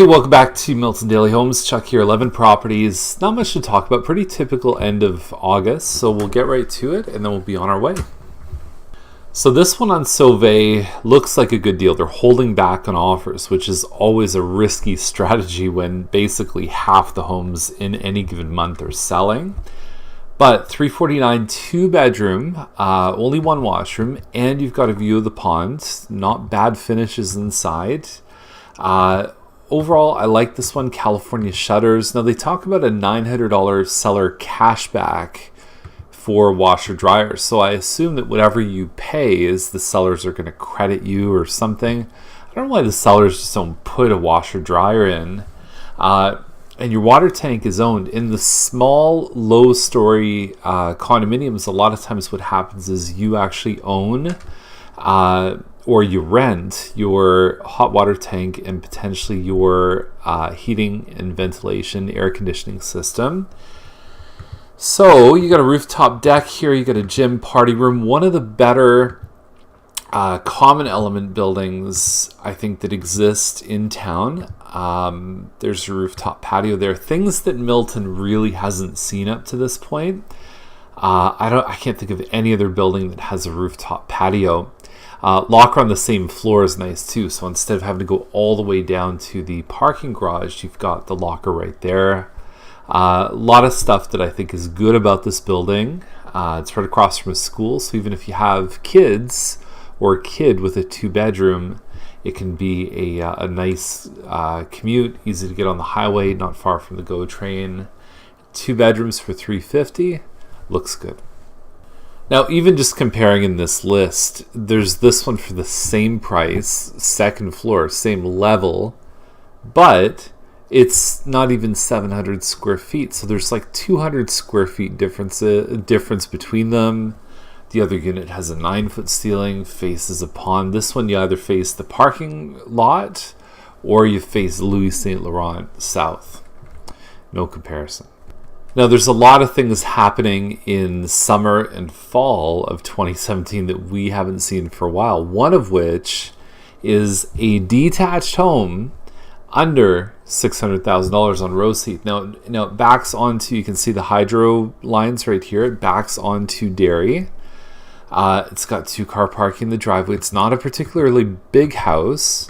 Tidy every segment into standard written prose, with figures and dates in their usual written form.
Hey, welcome back to Milton Daily Homes. Chuck here, 11 properties. Not much to talk about, pretty typical end of August, so we'll get right to it and then we'll be on our way. So this one on Savoline looks like a good deal. They're holding back on offers, which is always a risky strategy when basically half the homes in any given month are selling. But $349, 2-bedroom, only one washroom, and you've got a view of the pond. Not bad finishes inside. Overall, I like this one, California shutters. Now, they talk about a $900 seller cashback for washer dryers. So I assume that whatever you pay is the sellers are going to credit you or something. I don't know why the sellers just don't put a washer dryer in. And your water tank is owned. In the small, low-story condominiums, a lot of times what happens is you actually own or you rent your hot water tank and potentially your heating and ventilation, air conditioning system. So you got a rooftop deck here, you got a gym, party room. One of the better common element buildings, I think, that exist in town. There's a rooftop patio there. Things that Milton really hasn't seen up to this point. I can't think of any other building that has a rooftop patio. Locker on the same floor is nice too. So instead of having to go all the way down to the parking garage, you've got the locker right there. A lot of stuff that I think is good about this building. It's right across from a school, so even if you have kids or a kid with a 2-bedroom, it can be a nice commute, easy to get on the highway, not far from the GO train. 2 bedrooms for $350, looks good. Now, even just comparing in this list, there's this one for the same price, second floor, same level, but it's not even 700 square feet. So there's like 200 square feet difference between them. The other unit has a 9-foot ceiling, faces a pond. This one, you either face the parking lot or you face Louis St. Laurent South. No comparison. Now, there's a lot of things happening in summer and fall of 2017 that we haven't seen for a while. One of which is a detached home under $600,000 on Roseheath. Now it backs onto, you can see the hydro lines right here. It backs onto dairy. It's got 2-car parking in the driveway. It's not a particularly big house.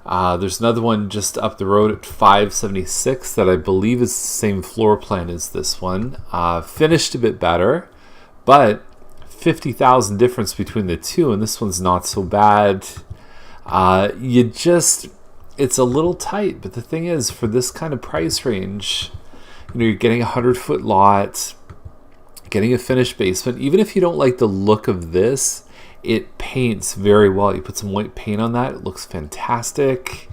There's another one just up the road at 576 that I believe is the same floor plan as this one. Finished a bit better, but $50,000 difference between the two, and this one's not so bad. It's a little tight, but the thing is, for this kind of price range, you're getting a 100-foot lot, getting a finished basement. Even if you don't like the look of this, it paints very well. You put some white paint on that, it looks fantastic.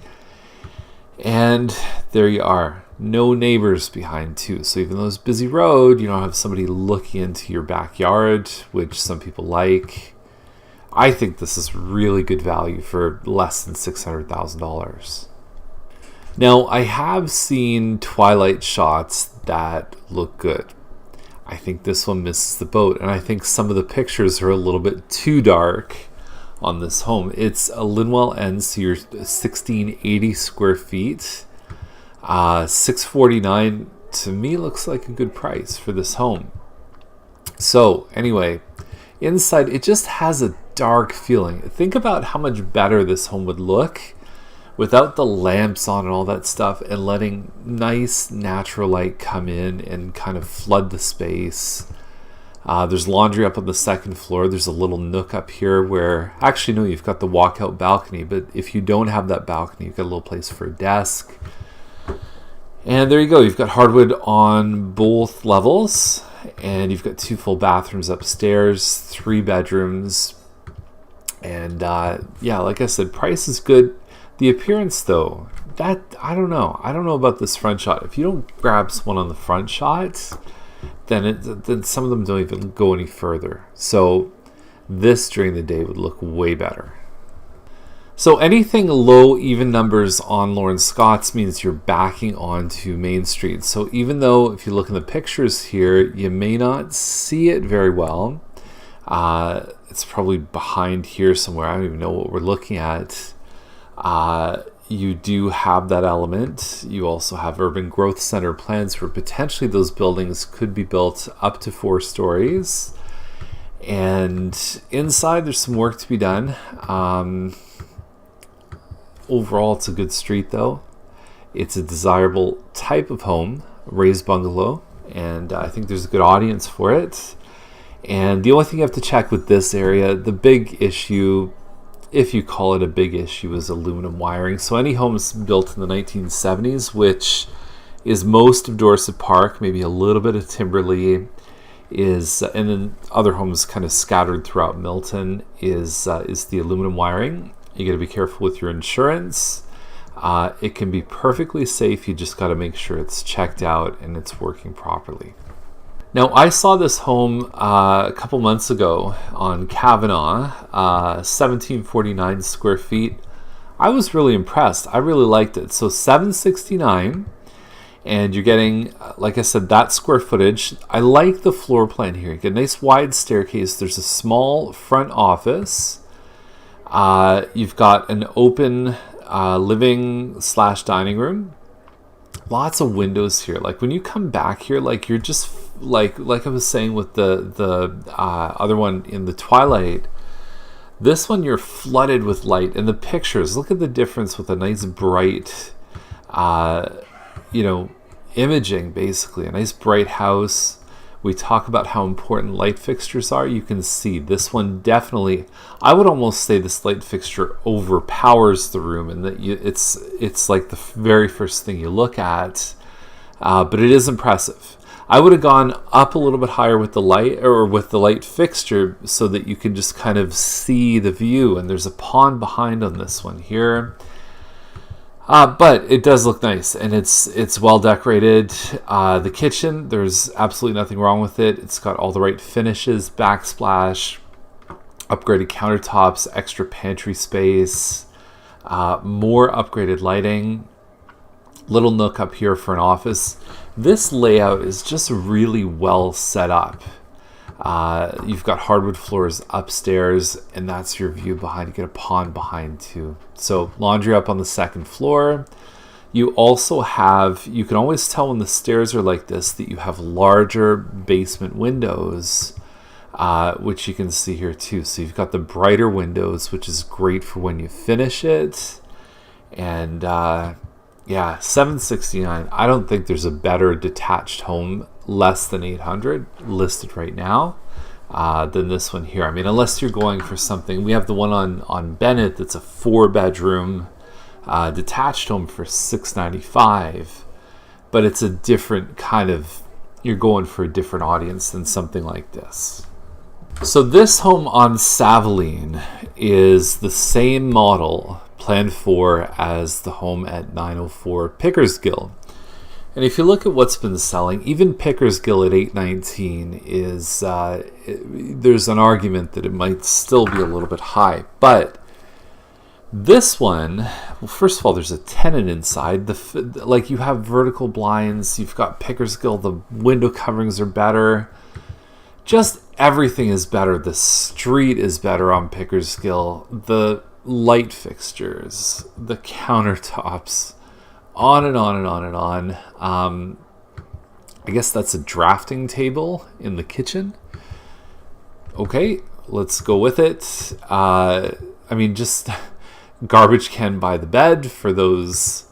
And there you are. No neighbors behind too. So even though it's a busy road, you don't have somebody looking into your backyard, which some people like. I think this is really good value for less than $600,000. Now, I have seen twilight shots that look good. I think this one misses the boat, and I think some of the pictures are a little bit too dark on this home. It's a Linwell end, so you're 1680 square feet. $649 to me looks like a good price for this home. So anyway, inside it just has a dark feeling. Think about how much better this home would look without the lamps on and all that stuff, and letting nice natural light come in and kind of flood the space. There's laundry up on the second floor. There's a little nook up here where, actually no, you've got the walkout balcony, but if you don't have that balcony, you've got a little place for a desk. And there you go. You've got hardwood on both levels, and you've got 2 full bathrooms upstairs, 3 bedrooms. And yeah, like I said, price is good. The appearance, though, that I don't know about this front shot. If you don't grab someone on the front shot, then some of them don't even go any further. So this during the day would look way better. So anything low even numbers on Lorne Scots means you're backing onto Main Street. So even though if you look in the pictures here, you may not see it very well. It's probably behind here somewhere. I don't even know what we're looking at. you do have that element. You also have urban growth center plans where potentially those buildings could be built up to 4 stories. And inside, there's some work to be done. Overall, it's a good street, though. It's a desirable type of home, raised bungalow, and I think there's a good audience for it. And the only thing you have to check with this area, the big issue, if you call it a big issue, is aluminum wiring. So any homes built in the 1970s, which is most of Dorset Park, maybe a little bit of Timberlea, and then other homes kind of scattered throughout Milton, is the aluminum wiring. You got to be careful with your insurance. It can be perfectly safe. You just got to make sure it's checked out and it's working properly. Now, I saw this home a couple months ago on Cavanagh, 1749 square feet. I was really impressed. I really liked it. So $769, and you're getting, like I said, that square footage. I like the floor plan here. You get a nice wide staircase. There's a small front office. You've got an open living/dining room. Lots of windows here. Like when you come back here, like you're just like I was saying with the other one in the Twilight. This one you're flooded with light, and the pictures. Look at the difference with a nice bright, imaging. Basically, a nice bright house. We talk about how important light fixtures are. You can see this one definitely, I would almost say this light fixture overpowers the room, and that it's like the very first thing you look at, but it is impressive. I would have gone up a little bit higher with the light, or with the light fixture, so that you can just kind of see the view. And there's a pond behind on this one here. But it does look nice, and it's well decorated. The kitchen, there's absolutely nothing wrong with it. It's got all the right finishes, backsplash, upgraded countertops, extra pantry space, more upgraded lighting, little nook up here for an office. This layout is just really well set up. You've got hardwood floors upstairs, and that's your view behind. You get a pond behind too. So laundry up on the second floor. You also have, you can always tell when the stairs are like this that you have larger basement windows, which you can see here too. So you've got the brighter windows, which is great for when you finish it. And yeah, $769. I don't think there's a better detached home less than $800 listed right now than this one here. I mean, unless you're going for something, we have the one on Bennett that's a 4-bedroom detached home for $695, but it's a different kind of, you're going for a different audience than something like this. So this home on Savoline is the same model planned for as the home at 904 Pickersgill. And if you look at what's been selling, even Pickersgill at $819 is, there's an argument that it might still be a little bit high. But this one, well, first of all, there's a tenant inside. Like you have vertical blinds, you've got Pickersgill, the window coverings are better. Just everything is better. The street is better on Pickersgill. The light fixtures, the countertops, on and on and on and on. I guess that's a drafting table in the kitchen. Okay, let's go with it. I mean, just garbage can by the bed for those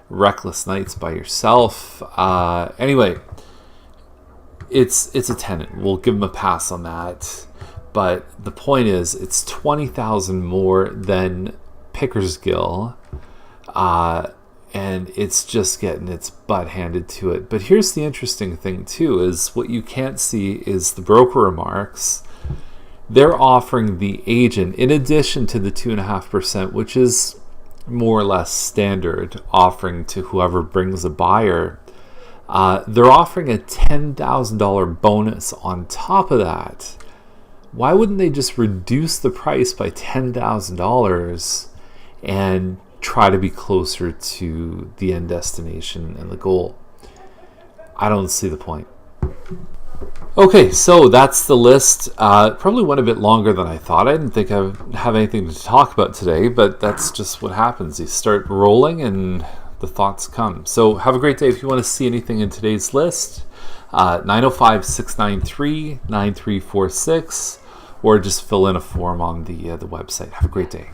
reckless nights by yourself. Anyway, it's a tenant. We'll give them a pass on that. But the point is, it's $20,000 more than Pickersgill, and it's just getting its butt handed to it. But here's the interesting thing too, is what you can't see is the broker remarks. They're offering the agent, in addition to the 2.5%, which is more or less standard offering to whoever brings a buyer, they're offering a $10,000 bonus on top of that. Why wouldn't they just reduce the price by $10,000 and try to be closer to the end destination and the goal? I don't see the point. Okay, so that's the list. Probably went a bit longer than I thought. I didn't think I would have anything to talk about today, but that's just what happens. You start rolling and the thoughts come. So have a great day. If you want to see anything in today's list, 905-693-9346, or just fill in a form on the website. Have a great day.